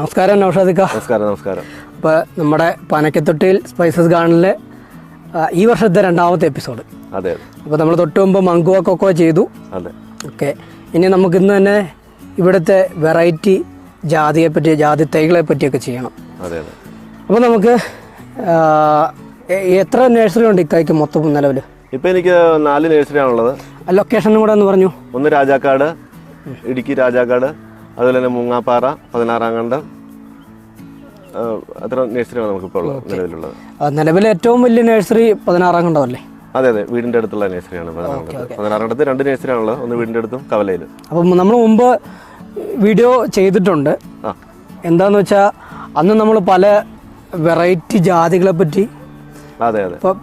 നമസ്കാരം നൗഷാദിക്ക. നമസ്കാരം. അപ്പോൾ നമ്മുടെ പനക്കത്തൊട്ടിയിൽ സ്പൈസസ് ഗാർഡനിലെ ഈ വർഷത്തെ 2ാമത്തെ എപ്പിസോഡ്. അതെ. അപ്പോൾ നമ്മൾ തൊട്ട് മുമ്പ് മങ്കുവ കൊക്കോ ചെയ്തു. അതെ. ഓക്കെ, ഇനി നമുക്ക് ഇന്ന് തന്നെ ഇവിടുത്തെ വെറൈറ്റി ജാതി തൈകളെ പറ്റിയൊക്കെ ചെയ്യണം. അതെ. അപ്പോൾ നമുക്ക് എത്ര നഴ്സറി ഉണ്ട് ഇക്കായ്ക്ക് മൊത്തം നിലവിൽ? ഇപ്പം എനിക്ക് 4 നഴ്സറിയാണുള്ളത്. ലൊക്കേഷനും കൂടെ ഒന്ന് പറഞ്ഞു. ഒന്ന് രാജാക്കാട്, ഇടുക്കി രാജാക്കാട്, അതുപോലെ തന്നെ മുങ്ങാപ്പാറ, 16-ാം കണ്ടം, അത്ര നഴ്സറിയാണ് നമുക്കിപ്പോൾ നിലവിലുള്ളത്. നിലവിലെ ഏറ്റവും വലിയ നഴ്സറി 16-ാം കണ്ടമല്ലേ? അതെ, വീടിൻ്റെ അടുത്തുള്ള നഴ്സറിയാണ് 16-ാം കണ്ടത്ത്. 2 നഴ്സറിയാണുള്ളത്, ഒന്ന് വീടിൻ്റെ അടുത്തും കവലയിലും. അപ്പം നമ്മൾ മുമ്പ് വീഡിയോ ചെയ്തിട്ടുണ്ട്. എന്താന്ന് വെച്ചാൽ അന്ന് നമ്മൾ പല വെറൈറ്റി ജാതികളെ പറ്റി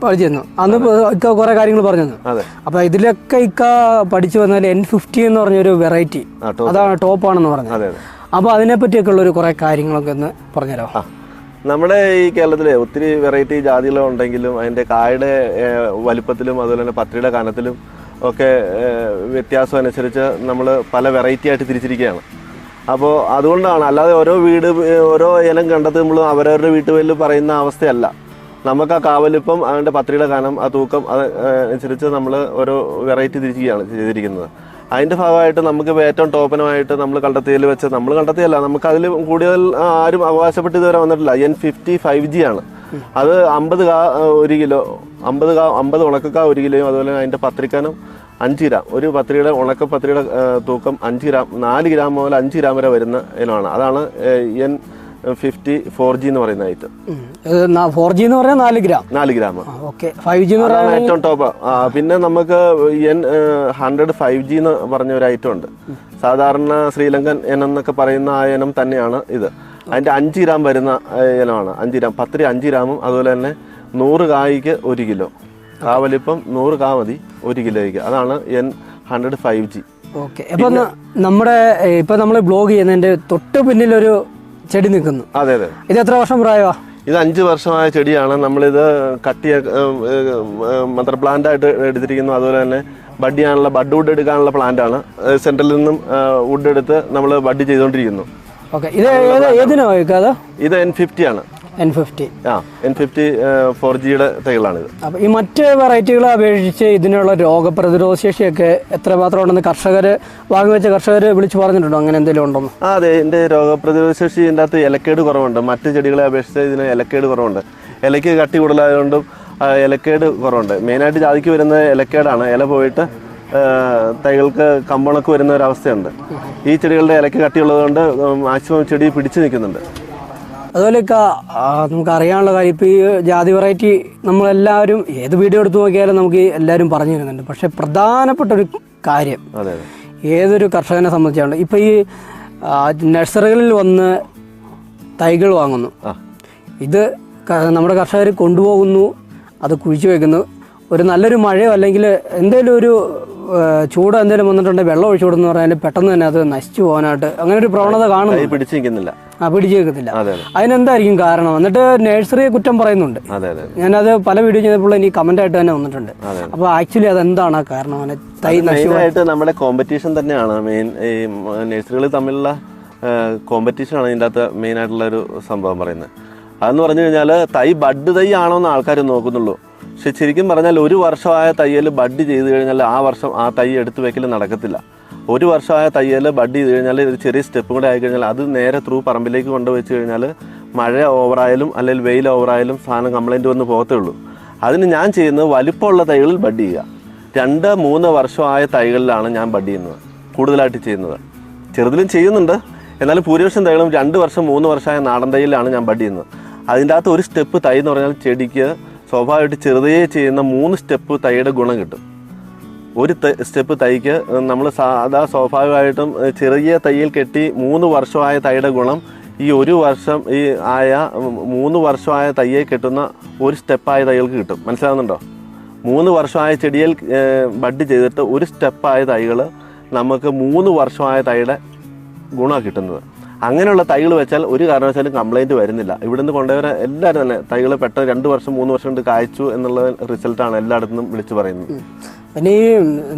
പഠിച്ചു തന്നു. അന്ന് ഇക്ക കുറേ കാര്യങ്ങൾ പറഞ്ഞു തന്നു. അപ്പോൾ ഇതിലൊക്കെ ഇക്ക പഠിച്ചു വന്നാൽ N50 എന്ന് പറഞ്ഞൊരു വെറൈറ്റി, അതാണ് ടോപ്പാണെന്ന് പറഞ്ഞത്. അപ്പോൾ അതിനെപ്പറ്റിയൊക്കെ ഉള്ളൊരു കുറേ കാര്യങ്ങളൊക്കെ ഒന്ന് പറഞ്ഞുതരാം. നമ്മുടെ ഈ കേരളത്തിലെ ഒത്തിരി വെറൈറ്റി ജാതികളുണ്ടെങ്കിലും അതിൻ്റെ കായുടെ വലിപ്പത്തിലും അതുപോലെ തന്നെ പത്രിയുടെ കനത്തിലും ഒക്കെ വ്യത്യാസം അനുസരിച്ച് നമ്മൾ പല വെറൈറ്റി ആയിട്ട് തിരിച്ചിരിക്കുകയാണ്. അപ്പോൾ അതുകൊണ്ടാണ്, അല്ലാതെ ഓരോ ഇനം കണ്ടെത്തുമ്പോഴും അവരവരുടെ വീട്ടുകളിൽ പറയുന്ന അവസ്ഥയല്ല. നമുക്ക് ആ കാവലിപ്പം, അതിൻ്റെ പത്രിയുടെ കനം, ആ തൂക്കം അനുസരിച്ച് നമ്മൾ ഓരോ വെറൈറ്റി തിരിക്കുകയാണ് ചെയ്തിരിക്കുന്നത്. അതിൻ്റെ ഭാഗമായിട്ട് നമുക്ക് ഏറ്റവും ടോപ്പനുമായിട്ട് നമ്മൾ കണ്ടെത്തിയതിൽ വെച്ച്, നമ്മൾ കണ്ടെത്തിയല്ല, നമുക്ക് അതിൽ കൂടുതൽ ആരും അവകാശപ്പെട്ട് ഇതുവരെ വന്നിട്ടില്ല. N50 5G ആണ്. അത് 50 കാ 1 കിലോ, 50 ഉണക്കക്കാ 1 കിലോയും, അതുപോലെ അതിൻ്റെ പത്രിക്കനം 5 ഗ്രാം. ഒരു പത്രിയുടെ ഉണക്കപ്പത്രിയുടെ തൂക്കം 5 ഗ്രാം, 4 ഗ്രാം മുതൽ 5 ഗ്രാം വരെ വരുന്ന ഇനമാണ്. അതാണ് N50 4G എന്ന് പറയുന്ന ഐറ്റം. 4G എന്ന് പറഞ്ഞാൽ 4 ഗ്രാം. ഓക്കെ, 5G എന്ന് പറഞ്ഞാൽ ഏറ്റവും ടോപ്പ്. പിന്നെ നമുക്ക് N100 5G എന്ന് പറഞ്ഞ ഒരു ഐറ്റം ഉണ്ട്. സാധാരണ ശ്രീലങ്കൻ ഇനം എന്നൊക്കെ പറയുന്ന ആ ഇനം തന്നെയാണ് ഇത്. അതിൻ്റെ 5 ഗ്രാം വരുന്ന ഇനമാണ്. 5 ഗ്രാം പത്രി, 5 ഗ്രാമും, അതുപോലെ തന്നെ 100 കായ്ക്ക് 1 കിലോ. കാവലിപ്പം 100 കാ മതി 1 കിലോയ്ക്ക്. അതാണ് N100 5G. ഓക്കെ, അപ്പം നമ്മുടെ ഇപ്പം നമ്മൾ ബ്ലോഗ് ചെയ്യുന്നതിൻ്റെ തൊട്ട് പിന്നിലൊരു ചെടി നിൽക്കുന്നു. അതെ. ഇത് എത്ര വർഷം പ്രായമാ? ഇത് 5 വർഷമായ ചെടിയാണ്. നമ്മളിത് മദർ പ്ലാന്റ് ആയിട്ട് എടുത്തിരിക്കുന്നു. അതുപോലെ തന്നെ ബഡ് ചെയ്യാനുള്ള വുഡ് എടുക്കാനുള്ള പ്ലാന്റ് ആണ്. സെൻട്രലിൽ നിന്നും വുഡ് എടുത്ത് നമ്മൾ ബഡ് ചെയ്തുകൊണ്ടിരിക്കുന്നു. ഓക്കെ, ഇത് ഏതിനാ? ഇത് N50 ആണ്. N50 N50 4Gയുടെ തൈകളാണിത്. അപ്പോൾ ഈ മറ്റ് വെറൈറ്റികളെ അപേക്ഷിച്ച് ഇതിനുള്ള രോഗപ്രതിരോധ ശേഷിയൊക്കെ എത്രമാത്രം ഉണ്ടെന്ന് വാങ്ങിവെച്ച കർഷകർ വിളിച്ചു പറഞ്ഞിട്ടുണ്ടോ? അങ്ങനെ എന്തെങ്കിലും ഉണ്ടോ? അതെ, ഇതിൻ്റെ രോഗപ്രതിരോധ ശേഷി ഇതിൻ്റെ അകത്ത് ഇലക്കേട് കുറവുണ്ട്. മറ്റ് ചെടികളെ അപേക്ഷിച്ച് ഇതിന് ഇലക്കേട് കുറവുണ്ട്. ഇലയ്ക്ക് കട്ടി കൂടുതലായതുകൊണ്ടും ഇലക്കേട് കുറവുണ്ട്. മെയിനായിട്ട് ജാതിക്ക് വരുന്നത് ഇലക്കേടാണ്. ഇല പോയിട്ട് തൈകൾക്ക് കമ്പണക്ക് വരുന്ന ഒരവസ്ഥയുണ്ട്. ഈ ചെടികളുടെ ഇലയ്ക്ക് കട്ടിയുള്ളതുകൊണ്ട് മാക്സിമം ചെടി പിടിച്ചു നിൽക്കുന്നുണ്ട്. അതുപോലെയൊക്കെ നമുക്ക് അറിയാനുള്ള കാര്യം, ഇപ്പോൾ ഈ ജാതി വെറൈറ്റി നമ്മളെല്ലാവരും ഏത് വീഡിയോ എടുത്ത് നോക്കിയാലും നമുക്ക് എല്ലാവരും പറഞ്ഞു തരുന്നുണ്ട്. പക്ഷേ പ്രധാനപ്പെട്ടൊരു കാര്യം ഏതൊരു കർഷകനെ സംബന്ധിച്ചാണ്, ഇപ്പോൾ ഈ നഴ്സറികളിൽ വന്ന് തൈകൾ വാങ്ങുന്നു. ഇത് നമ്മുടെ കർഷകർ കൊണ്ടുപോകുന്നു, അത് കുഴിച്ചു വയ്ക്കുന്നു. ഒരു നല്ലൊരു മഴയോ അല്ലെങ്കിൽ എന്തെങ്കിലും ഒരു ചൂട് എന്തെങ്കിലും വന്നിട്ടുണ്ടെങ്കിൽ വെള്ളം ഒഴിച്ചു കൊടുന്ന് പറഞ്ഞാൽ പെട്ടെന്ന് തന്നെ അത് നശിച്ചു പോകാനായിട്ട് അങ്ങനെ ഒരു പ്രവണത കാണുന്നു. പിടിച്ചു നിൽക്കുന്നില്ല. അതിനെന്തായിരിക്കും കാരണം? എന്നിട്ട് നഴ്സറിയെ കുറ്റം പറയുന്നുണ്ട്. ഞാനത് പല വീഡിയോ ചെയ്തപ്പോൾ എനിക്ക് കമന്റ് ആയിട്ട് തന്നെ വന്നിട്ടുണ്ട്. അപ്പോൾ ആക്ച്വലി അതെന്താണ് ആ കാരണം? തൈ നശിച്ചതായിട്ട് നമ്മുടെ കോമ്പറ്റീഷൻ തന്നെയാണ് മെയിൻ. ഈ നഴ്സറികൾ തമ്മിലുള്ള കോമ്പറ്റീഷനാണ് ഇതിൻ്റെ അകത്ത് മെയിൻ ആയിട്ടുള്ള ഒരു സംഭവം പറയുന്നത്. അതെന്ന് പറഞ്ഞു കഴിഞ്ഞാൽ തൈ ബഡ് തൈ ആണോ എന്ന് ആൾക്കാർ നോക്കുന്നുള്ളൂ. പക്ഷെ ശരിക്കും പറഞ്ഞാൽ 1 വർഷമായ തയ്യൽ ബഡ് ചെയ്ത് കഴിഞ്ഞാൽ ആ വർഷം ആ തൈ എടുത്ത് വെക്കൽ നടക്കത്തില്ല. 1 വർഷമായ തയ്യൽ ബഡ് ചെയ്ത് കഴിഞ്ഞാൽ ഒരു ചെറിയ സ്റ്റെപ്പ് കൂടെ ആയിക്കഴിഞ്ഞാൽ അത് നേരെ ത്രൂ പറമ്പിലേക്ക് കൊണ്ടുവച്ച് കഴിഞ്ഞാൽ മഴ ഓവറായാലും അല്ലെങ്കിൽ വെയിൽ ഓവറായാലും സാധനം കംപ്ലൈൻറ്റ് വന്ന് പോകത്തേ ഉള്ളൂ. അതിന് ഞാൻ ചെയ്യുന്നത് വലിപ്പമുള്ള തൈകളിൽ ബഡ് ചെയ്യുക. 2-3 വർഷമായ തൈകളിലാണ് ഞാൻ ബഡ് ചെയ്യുന്നത്, കൂടുതലായിട്ട് ചെയ്യുന്നത്. ചെറുതിലും ചെയ്യുന്നുണ്ട്, എന്നാലും ഭൂരിപക്ഷം തൈകളും 2 വർഷം 3 വർഷമായ നാടൻ തൈയിലാണ് ഞാൻ ബഡ് ചെയ്യുന്നത്. അതിൻ്റെ അകത്ത് ഒരു സ്റ്റെപ്പ് തൈ എന്ന് പറഞ്ഞാൽ ചെടിക്ക് സ്വാഭാവികമായിട്ട് ചെറുതേ ചെയ്യുന്ന 3 സ്റ്റെപ്പ് തൈയുടെ ഗുണം കിട്ടും. ഒരു സ്റ്റെപ്പ് തൈക്ക് നമ്മൾ സ്വാഭാവികമായിട്ടും ചെറിയ തൈയിൽ കെട്ടി 3 വർഷമായ തൈയുടെ ഗുണം ഈ 1 വർഷം ഈ ആയ 3 വർഷമായ തൈയെ കെട്ടുന്ന ഒരു സ്റ്റെപ്പായ തൈകൾക്ക് കിട്ടും. മനസ്സിലാവുന്നുണ്ടോ? 3 വർഷമായ ചെടിയിൽ ബഡ് ചെയ്തിട്ട് ഒരു സ്റ്റെപ്പായ തൈകൾ നമുക്ക് 3 വർഷമായ തൈയുടെ ഗുണമാണ് കിട്ടുന്നത്. അങ്ങനെയുള്ള തൈകൾ വെച്ചാൽ ഒരു കാരണവശാലും കംപ്ലൈൻറ്റ് വരുന്നില്ല. ഇവിടുന്ന് കൊണ്ടുവരാൻ എല്ലാവരും തന്നെ തൈകൾ പെട്ടെന്ന് 2 വർഷം 3 വർഷം കൊണ്ട് കായ്ച്ചു എന്നുള്ള റിസൾട്ടാണ് എല്ലായിടത്തും വിളിച്ചു പറയുന്നത്. പിന്നെ ഈ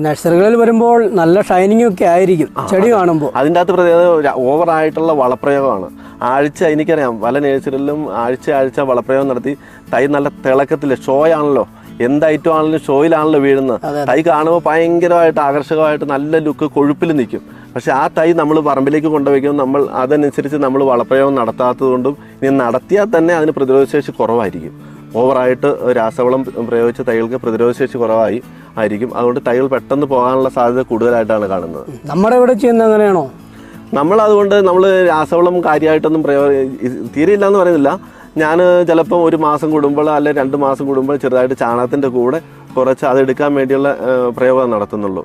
നഴ്സറികളിൽ വരുമ്പോൾ നല്ല ഷൈനിങ് ഒക്കെ ആയിരിക്കും ചെടി കാണുമ്പോൾ. അതിൻ്റെ അകത്ത് പ്രത്യേകത ഓവറായിട്ടുള്ള വളപ്രയോഗമാണ്. എനിക്കറിയാം പല നേഴ്സറികളിലും ആഴ്ച വളപ്രയോഗം നടത്തി തൈ നല്ല തിളക്കത്തില്ല. ഷോ ആണല്ലോ, എന്ത് ഐറ്റം ആണെങ്കിലും ഷോയിലാണല്ലോ വീഴുന്നത്. തൈ കാണുമ്പോൾ ഭയങ്കരമായിട്ട് ആകർഷകമായിട്ട് നല്ല ലുക്ക് കൊഴുപ്പിൽ നിൽക്കും. പക്ഷെ ആ തൈ നമ്മൾ പറമ്പിലേക്ക് കൊണ്ടുവയ്ക്കുമ്പോൾ നമ്മൾ അതനുസരിച്ച് നമ്മൾ വളപ്രയോഗം നടത്താത്തത് കൊണ്ടും ഇനി നടത്തിയാൽ തന്നെ അതിന് പ്രതിരോധശേഷി കുറവായിരിക്കും. ഓവറായിട്ട് രാസവളം പ്രയോഗിച്ച തൈകൾക്ക് പ്രതിരോധശേഷി കുറവായിരിക്കും. അതുകൊണ്ട് തൈകൾ പെട്ടെന്ന് പോകാനുള്ള സാധ്യത കൂടുതലായിട്ടാണ് കാണുന്നത്. നമ്മുടെ ഇവിടെ ചെയ്യുന്നത് അങ്ങനെയാണോ? അതുകൊണ്ട് നമ്മൾ രാസവളം കാര്യമായിട്ടൊന്നും തീരെയില്ല എന്ന് പറയുന്നില്ല. ഞാൻ ചിലപ്പോൾ 1 മാസം കൂടുമ്പോൾ അല്ലെങ്കിൽ 2 മാസം കൂടുമ്പോൾ ചെറുതായിട്ട് ചാണകത്തിൻ്റെ കൂടെ കുറച്ച് അതെടുക്കാൻ വേണ്ടിയുള്ള പ്രയോഗം നടത്തുന്നുള്ളൂ.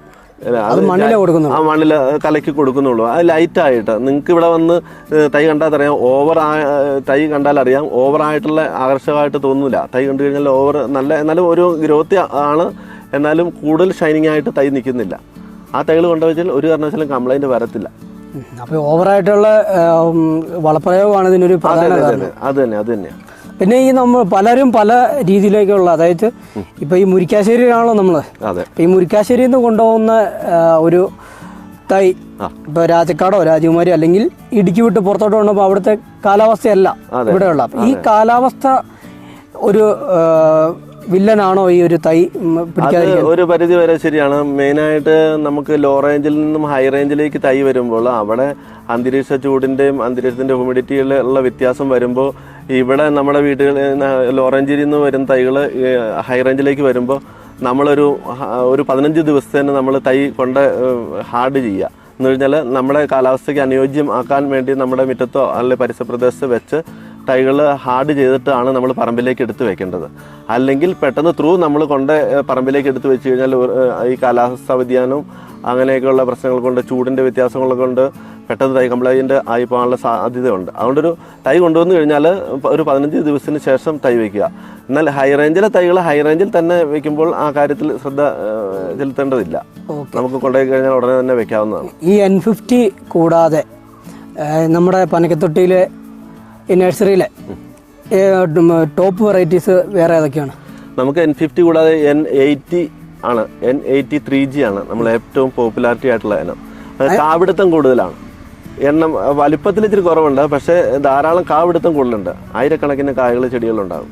മണ്ണിൽ കലക്കി കൊടുക്കുന്നുള്ളൂ. അത് ലൈറ്റായിട്ട്. നിങ്ങൾക്ക് ഇവിടെ വന്ന് തൈ കണ്ടാൽ അറിയാം, തൈ കണ്ടാൽ അറിയാം ഓവറായിട്ടുള്ള ആകർഷകമായിട്ട് തോന്നുന്നില്ല. തൈ കണ്ടു കഴിഞ്ഞാൽ എന്നാലും ഒരു ഗ്രോത്ത് ആണ്, എന്നാലും കൂടുതൽ ഷൈനിങ് ആയിട്ട് തൈ നിൽക്കുന്നില്ല. ആ തൈകൾ കൊണ്ടുവച്ചാൽ ഒരു കാരണവശാലും കംപ്ലൈൻറ്റ് വരത്തില്ല. അപ്പോൾ ഓവറായിട്ടുള്ള വളപ്രയോഗമാണ് ഇതിനൊരു പ്രധാന കാരണം. അത് തന്നെയാണ്. പിന്നെ ഈ നമ്മൾ പലരും പല രീതിയിലേക്കുള്ള, അതായത് ഇപ്പൊ ഈ മുരിക്കാശ്ശേരിയിലാണല്ലോ നമ്മള്, ഈ മുരിക്കാശ്ശേരിയിൽ നിന്ന് കൊണ്ടുപോകുന്ന ഒരു തൈ ഇപ്പൊ രാജക്കാടോ രാജകുമാരി അല്ലെങ്കിൽ ഇടുക്കി വിട്ട് പുറത്തോട്ട് കൊണ്ടുപോകുമ്പോൾ അവിടുത്തെ കാലാവസ്ഥയല്ല ഇവിടെയുള്ള. ഈ കാലാവസ്ഥ ഒരു വില്ലനാണോ ഈ ഒരു തൈ പിടിക്കാതിരിക്കാൻ? ഒരു പരിധി വരെ ശരിയാണ്. മെയിനായിട്ട് നമുക്ക് ലോ റേഞ്ചിൽ നിന്നും ഹൈ റേഞ്ചിലേക്ക് തൈ വരുമ്പോൾ അവിടെ അന്തരീക്ഷ ചൂടിൻ്റെയും അന്തരീക്ഷത്തിൻ്റെ ഹ്യൂമിഡിറ്റിയിലുള്ള വ്യത്യാസം വരുമ്പോൾ ഇവിടെ നമ്മുടെ വീടുകളിൽ ലോ റേഞ്ചിൽ നിന്ന് വരുന്ന തൈകൾ ഹൈ റേഞ്ചിലേക്ക് വരുമ്പോൾ നമ്മളൊരു 15 ദിവസത്തേന് നമ്മൾ തൈ കൊണ്ട് ഹാർഡ് ചെയ്യുക എന്ന് കഴിഞ്ഞാൽ നമ്മുടെ കാലാവസ്ഥയ്ക്ക് അനുയോജ്യം ആക്കാൻ വേണ്ടി നമ്മുടെ മുറ്റത്തോ അല്ലെങ്കിൽ പരിസര പ്രദേശത്ത് വെച്ച് തൈകൾ ഹാർഡ് ചെയ്തിട്ടാണ് നമ്മൾ പറമ്പിലേക്ക് എടുത്ത് വെക്കേണ്ടത്. അല്ലെങ്കിൽ പെട്ടെന്ന് നമ്മൾ പറമ്പിലേക്ക് എടുത്ത് വെച്ച് കഴിഞ്ഞാൽ ഈ കാലാവസ്ഥാ വ്യതിയാനവും അങ്ങനെയൊക്കെയുള്ള പ്രശ്നങ്ങൾ കൊണ്ട്, ചൂടിൻ്റെ വ്യത്യാസങ്ങൾ കൊണ്ട് പെട്ടെന്ന് തൈ കംപ്ലൈൻറ്റ് ആയി പോകാനുള്ള സാധ്യതയുണ്ട്. അതുകൊണ്ടൊരു തൈ കൊണ്ടുവന്നു കഴിഞ്ഞാൽ ഒരു 15 ദിവസത്തിന് ശേഷം തൈ വയ്ക്കുക. എന്നാൽ ഹൈ റേഞ്ചിലെ തൈകൾ ഹൈ റേഞ്ചിൽ തന്നെ വെക്കുമ്പോൾ ആ കാര്യത്തിൽ ശ്രദ്ധ ചെലുത്തേണ്ടതില്ല. നമുക്ക് കൊണ്ടുപോയി കഴിഞ്ഞാൽ ഉടനെ തന്നെ വെക്കാവുന്നതാണ്. ഈ N50 കൂടാതെ നമ്മുടെ പനക്കത്തൊട്ടിയിലെ ഈ നഴ്സറിയിലെ ടോപ്പ് വെറൈറ്റീസ് വേറെ ഏതൊക്കെയാണ്? നമുക്ക് N50 കൂടാതെ N80 ആണ്, N80 3G ആണ് നമ്മൾ ഏറ്റവും പോപ്പുലാരിറ്റി ആയിട്ടുള്ള ഇനം. കാപിടുത്തം കൂടുതലാണ്. എണ്ണം വലിപ്പത്തിൽ ഇച്ചിരി കുറവുണ്ട്, പക്ഷേ ധാരാളം കാപിടുത്തം കൂടുതലുണ്ട്. ആയിരക്കണക്കിന് കായകൾ ചെടികളുണ്ടാകും.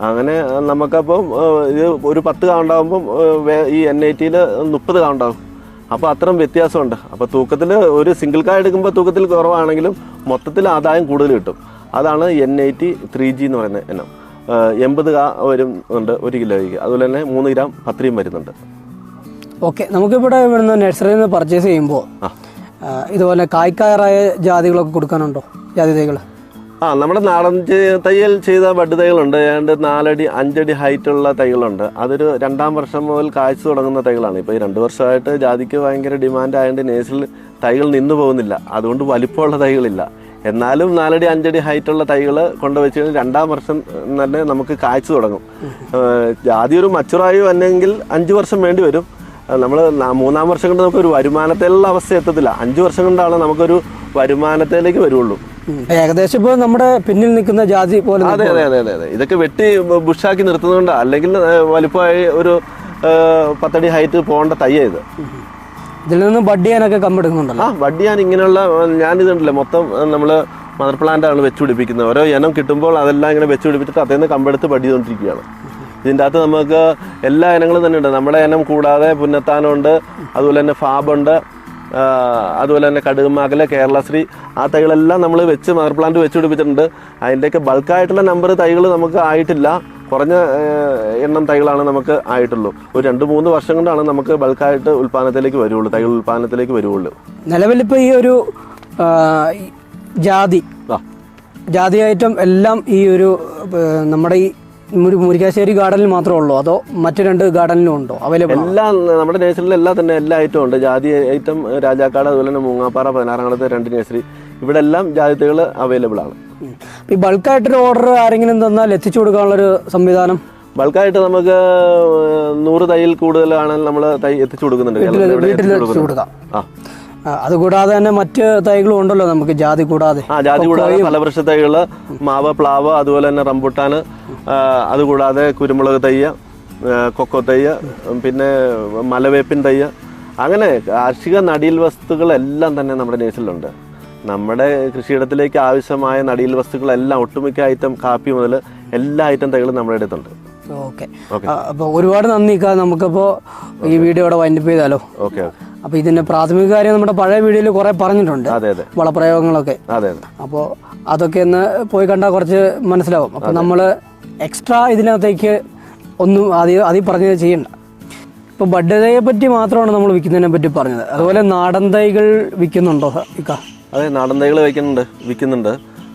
അങ്ങനെ നമുക്കപ്പം ഇത് ഒരു 10 കാ ഉണ്ടാകുമ്പം ഈ N80 30 കാ ഉണ്ടാകും. അപ്പോൾ അത്രയും വ്യത്യാസമുണ്ട്. അപ്പോൾ തൂക്കത്തിൽ ഒരു സിംഗിൾ കായ എടുക്കുമ്പോൾ തൂക്കത്തിൽ കുറവാണെങ്കിലും മൊത്തത്തിൽ ആദായം കൂടുതൽ കിട്ടും. അതാണ് N80 3G എന്ന് പറയുന്ന ഇനം. 80 കാ വരുന്നുണ്ട് 1 കിലോയ്ക്ക്. അതുപോലെ തന്നെ 3 ഗ്രാം പത്രിയും വരുന്നുണ്ട്. ഓക്കെ, നമുക്കിവിടെ ഇവിടുന്ന് നഴ്സറിയിൽ നിന്ന് പർച്ചേസ് ചെയ്യുമ്പോൾ ഇതുപോലെ കായ്ക്കാറായ ജാതികളൊക്കെ കൊടുക്കാനുണ്ടോ? ജാതി തൈകൾ നമ്മുടെ നാടൻ തയ്യൽ ചെയ്ത ബഡ് തൈകളുണ്ട്. ഏതാണ്ട് 4 അടി 5 അടി ഹൈറ്റുള്ള തൈകളുണ്ട്. അതൊരു 2ാം വർഷം മുതൽ കായ്ച്ചു തുടങ്ങുന്ന തൈകളാണ്. ഇപ്പോൾ ഈ 2 വർഷമായിട്ട് ജാതിക്ക് ഭയങ്കര ഡിമാൻഡ് ആയതുകൊണ്ട് നേഴ്സറിൽ തൈകൾ നിന്നു പോകുന്നില്ല. അതുകൊണ്ട് വലിപ്പമുള്ള തൈകളില്ല. എന്നാലും 4 അടി 5 അടി ഹൈറ്റുള്ള തൈകൾ കൊണ്ടുവച്ച് കഴിഞ്ഞാൽ 2ാം വർഷം തന്നെ നമുക്ക് കായ്ച്ചു തുടങ്ങും. ജാതി ഒരു മച്ചുറായി വന്നെങ്കിൽ 5 വർഷം വേണ്ടി വരും. നമ്മൾ 3ാം വർഷം കൊണ്ട് നമുക്കൊരു വരുമാനത്തിലുള്ള അവസ്ഥ എത്തത്തില്ല. 5 വർഷം കൊണ്ടാണ് നമുക്കൊരു വരുമാനത്തിലേക്ക് വരുള്ളൂ. ഏകദേശം ഇപ്പോൾ നമ്മുടെ പിന്നിൽ നിൽക്കുന്ന ജാതി പോലെ. അതെ. ഇതൊക്കെ വെട്ടി ബുഷാക്കി നിർത്തുന്നുണ്ട്. അല്ലെങ്കിൽ വലുപ്പമായി ഒരു 10 അടി ഹൈറ്റ് പോകേണ്ട തയ്യ ഇത്. ഇതിൽ നിന്ന് ബഡ് ചെയ്യാനൊക്കെ കമ്പെടുക്കുന്നുണ്ടല്ലോ. ബഡ് ചെയ്യാൻ ഇങ്ങനെയുള്ള ഞാനിതുണ്ടല്ലോ മൊത്തം നമ്മൾ മദർ പ്ലാന്റാണ് വെച്ച് പിടിപ്പിക്കുന്നത്. ഓരോ ഇനം കിട്ടുമ്പോൾ അതെല്ലാം ഇങ്ങനെ വെച്ച് പിടിപ്പിച്ചിട്ട് അതിൽ നിന്ന് കമ്പെടുത്ത് ബഡ് ചെയ്തുകൊണ്ടിരിക്കുകയാണ്. ഇതിൻ്റെ അകത്ത് നമുക്ക് എല്ലാ ഇനങ്ങളും തന്നെ ഉണ്ട്. നമ്മുടെ ഇനം കൂടാതെ പുന്നത്താനുണ്ട്, അതുപോലെ തന്നെ ഫാബുണ്ട്, അതുപോലെ തന്നെ കടുകുമാകല, കേരളശ്രീ, ആ തൈകളെല്ലാം നമ്മൾ വെച്ച് മദർ പ്ലാന്റ് വെച്ച് പിടിപ്പിച്ചിട്ടുണ്ട്. അതിൻ്റെയൊക്കെ ബൾക്കായിട്ടുള്ള നമ്പർ തൈകൾ നമുക്ക് ആയിട്ടില്ല. കുറഞ്ഞ എണ്ണം തൈകളാണ് നമുക്ക് ആയിട്ടുള്ളൂ. ഒരു 2-3 വർഷം കൊണ്ടാണ് നമുക്ക് ബൾക്കായിട്ട് ഉൽപ്പാദനത്തിലേക്ക് വരുള്ളൂ, തൈകൾ ഉൽപ്പാദനത്തിലേക്ക് വരുള്ളൂ. നിലവിലിപ്പോൾ ഈ ഒരു ജാതി ഐറ്റം എല്ലാം ഈ ഒരു നമ്മുടെ ഈ മുരിക്കാശ്ശേരി ഗാർഡനിൽ മാത്രമേ ഉള്ളൂ, അതോ മറ്റു 2 ഗാർഡനിലും ഉണ്ടോ അവൈലബിൾ? എല്ലാം നമ്മുടെ നേഴ്സറിയിൽ എല്ലാ ഐറ്റവും ഉണ്ട്. ജാതി ഐറ്റം രാജാക്കാട്, അതുപോലെ തന്നെ മൂങ്ങാപ്പാറ, 16-ാമത്തെ 2 നേഴ്സറി, ഇവിടെ എല്ലാം ജാതി തൈകൾ അവൈലബിൾ ആണ്. ഈ ബൾക്കായിട്ടൊരു ഓർഡർ ആരെങ്കിലും തന്നാൽ എത്തിച്ചു കൊടുക്കാനുള്ളൊരു സംവിധാനം? ബൾക്കായിട്ട് നമുക്ക് 100 തൈയിൽ കൂടുതലാണ് നമ്മൾ തൈ എത്തിച്ചു കൊടുക്കുന്നുണ്ട്. അതുകൂടാതെ തന്നെ മറ്റ് തൈകളും ഉണ്ടല്ലോ നമുക്ക് ജാതി കൂടാതെ. ജാതി കൂടാതെ ഫലവൃക്ഷ തൈകള്, മാവ്, പ്ലാവ്, അതുപോലെ തന്നെ റംബുട്ടാന്, അതുകൂടാതെ കുരുമുളക് തൈ, കൊക്കോ തൈ, പിന്നെ മലവേപ്പിൻ തൈ, അങ്ങനെ കാർഷിക നടീൽ വസ്തുക്കളെല്ലാം തന്നെ നമ്മുടെ നേഴ്സറിയിലുണ്ട്. നമ്മുടെ കൃഷിയിടത്തിലേക്ക് ആവശ്യമായ നടീൽ വസ്തുക്കളെല്ലാം ഒട്ടുമിക്ക ഐറ്റം കാപ്പി മുതൽ എല്ലാ ഐറ്റം തൈകളും നമ്മുടെ അടുത്തുണ്ട്. ഓക്കെ, അപ്പോൾ ഒരുപാട് നന്ദി. നമുക്കപ്പോൾ ഈ വീഡിയോ ഇവിടെ വൈൻഡപ്പ് ചെയ്താലോ? ഓക്കെ. അപ്പോൾ ഇതിൻ്റെ പ്രാഥമിക കാര്യം നമ്മുടെ പഴയ വീഡിയോയിൽ കുറേ പറഞ്ഞിട്ടുണ്ട്, വളപ്രയോഗങ്ങളൊക്കെ. അപ്പോൾ അതൊക്കെ ഒന്ന് പോയി കണ്ടാൽ കുറച്ച് മനസ്സിലാവും. അപ്പോൾ നമ്മൾ എക്സ്ട്രാ ഇതിനകത്തേക്ക് ഒന്നും ആദ്യം പറഞ്ഞത് ചെയ്യണ്ട. ഇപ്പോൾ ബഡ് തൈയെ പറ്റി മാത്രമാണ് നമ്മൾ വിൽക്കുന്നതിനെ പറ്റി പറഞ്ഞത്. അതുപോലെ നാടൻ തൈകൾ വിൽക്കുന്നുണ്ടോ ഇക്ക? അതെ, നാടൻ തൈകൾ വിൽക്കുന്നുണ്ട്.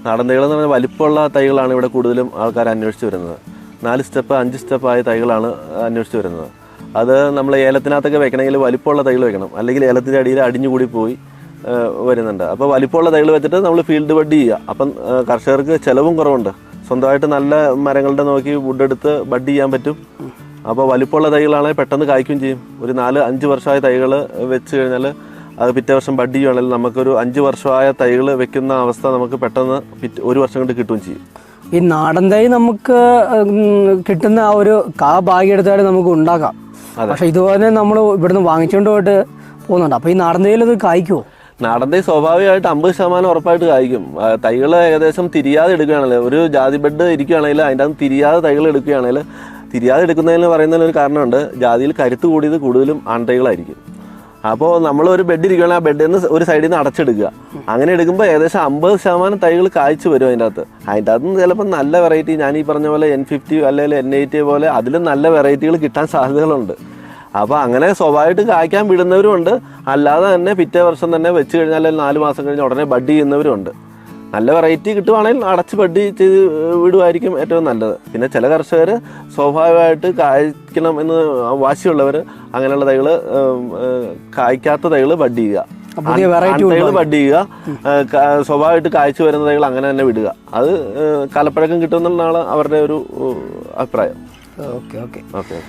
നാടൻ തൈകൾ എന്ന് പറഞ്ഞാൽ വലിപ്പമുള്ള തൈകളാണ് ഇവിടെ കൂടുതലും ആൾക്കാർ അന്വേഷിച്ച് വരുന്നത്. 4 സ്റ്റെപ്പ് 5 സ്റ്റെപ്പായ തൈകളാണ് അന്വേഷിച്ച് വരുന്നത്. അത് നമ്മൾ ഏലത്തിനകത്തൊക്കെ വെക്കണമെങ്കിൽ വലിപ്പമുള്ള തൈകൾ വെക്കണം, അല്ലെങ്കിൽ ഏലത്തിൻ്റെ അടിയിൽ അടിഞ്ഞുകൂടി പോയി വരുന്നുണ്ട്. അപ്പോൾ വലിപ്പമുള്ള തൈകൾ വെച്ചിട്ട് നമ്മൾ ഫീൽഡ് ബഡ് ചെയ്യുക. അപ്പം കർഷകർക്ക് ചിലവും കുറവുണ്ട്. സ്വന്തമായിട്ട് നല്ല മരങ്ങളുടെ നോക്കി വുഡ് എടുത്ത് ബഡ് ചെയ്യാൻ പറ്റും. അപ്പോൾ വലിപ്പമുള്ള തൈകളാണെങ്കിൽ പെട്ടെന്ന് കായ്ക്കുകയും ചെയ്യും. ഒരു 4-5 വർഷമായ തൈകൾ വെച്ച് കഴിഞ്ഞാൽ അത് പിറ്റേ വർഷം ബഡ് ചെയ്യുകയാണെങ്കിൽ നമുക്കൊരു 5 വർഷമായ തൈകൾ വെക്കുന്ന അവസ്ഥ നമുക്ക് പെട്ടെന്ന് 1 വർഷം കൊണ്ട് കിട്ടുകയും ചെയ്യും. ഈ നാടൻ തൈ നമുക്ക് കിട്ടുന്ന ആ ഒരു ഭാഗ്യം എടുത്താലും നമുക്ക് ഉണ്ടാക്കാം. പക്ഷെ ഇതുപോലെ നമ്മൾ ഇവിടുന്ന് വാങ്ങിച്ചുകൊണ്ട് പോയിട്ട് പോകുന്നുണ്ട്. അപ്പോൾ ഈ നാടൻ തൈയിൽ ഇത് കായ്ക്കുമോ? നാടൻ തൈ സ്വാഭാവികമായിട്ട് 50% ഉറപ്പായിട്ട് കായ്ക്കും. തൈകൾ ഏകദേശം തിരിയാതെ എടുക്കുകയാണെങ്കിൽ, ഒരു ജാതി ബെഡ് ഇരിക്കുകയാണെങ്കിൽ അതിൻ്റെ അകത്ത് തിരിയാതെ തൈകൾ എടുക്കുകയാണെങ്കിൽ, തിരിയാതെ എടുക്കുന്നതിന് പറയുന്നതിന് ഒരു കാരണമുണ്ട്. ജാതിയിൽ കരുത്ത് കൂടിയത് കൂടുതലും ആൺതൈകളായിരിക്കും. അപ്പോൾ നമ്മൾ ഒരു ബെഡ് ഇരിക്കുകയാണെങ്കിൽ ആ ബെഡിൽ നിന്ന് ഒരു സൈഡിൽ നിന്ന് അടച്ചെടുക്കുക. അങ്ങനെ എടുക്കുമ്പോൾ ഏകദേശം 50% തൈകൾ കായ്ച്ചു വരും. അതിൻ്റെ അകത്ത് നിന്ന് ചിലപ്പോൾ നല്ല വെറൈറ്റി, ഞാൻ ഈ പറഞ്ഞ പോലെ N50 അല്ലെങ്കിൽ N80 പോലെ അതിലും നല്ല വെറൈറ്റികൾ കിട്ടാൻ സാധ്യതകളുണ്ട്. അപ്പോൾ അങ്ങനെ സ്വാഭാവികമായിട്ട് കായ്ക്കാൻ വിടുന്നവരുമുണ്ട്. അല്ലാതെ തന്നെ പിറ്റേ വർഷം തന്നെ വെച്ച് കഴിഞ്ഞാൽ 4 മാസം കഴിഞ്ഞ് ഉടനെ ബഡ് ചെയ്യുന്നവരുമുണ്ട്. നല്ല വെറൈറ്റി കിട്ടുവാണെങ്കിൽ അടച്ച് ബഡ് ചെയ്ത് വിടുമായിരിക്കും ഏറ്റവും നല്ലത്. പിന്നെ ചില കർഷകർ സ്വാഭാവികമായിട്ട് കായ്ക്കണം എന്ന് വാശിയുള്ളവർ അങ്ങനെയുള്ള തൈകൾ, കായ്ക്കാത്ത തൈകൾ ബഡ് ചെയ്യുക, തൈകൾ ബഡ് ചെയ്യുക, സ്വാഭാവികമായിട്ട് കായ്ച്ചു വരുന്ന തൈകൾ അങ്ങനെ തന്നെ വിടുക. അത് കാലപ്പഴക്കം കിട്ടുമെന്നുള്ളതാണ് അവരുടെ ഒരു അഭിപ്രായം. Okay okay okay.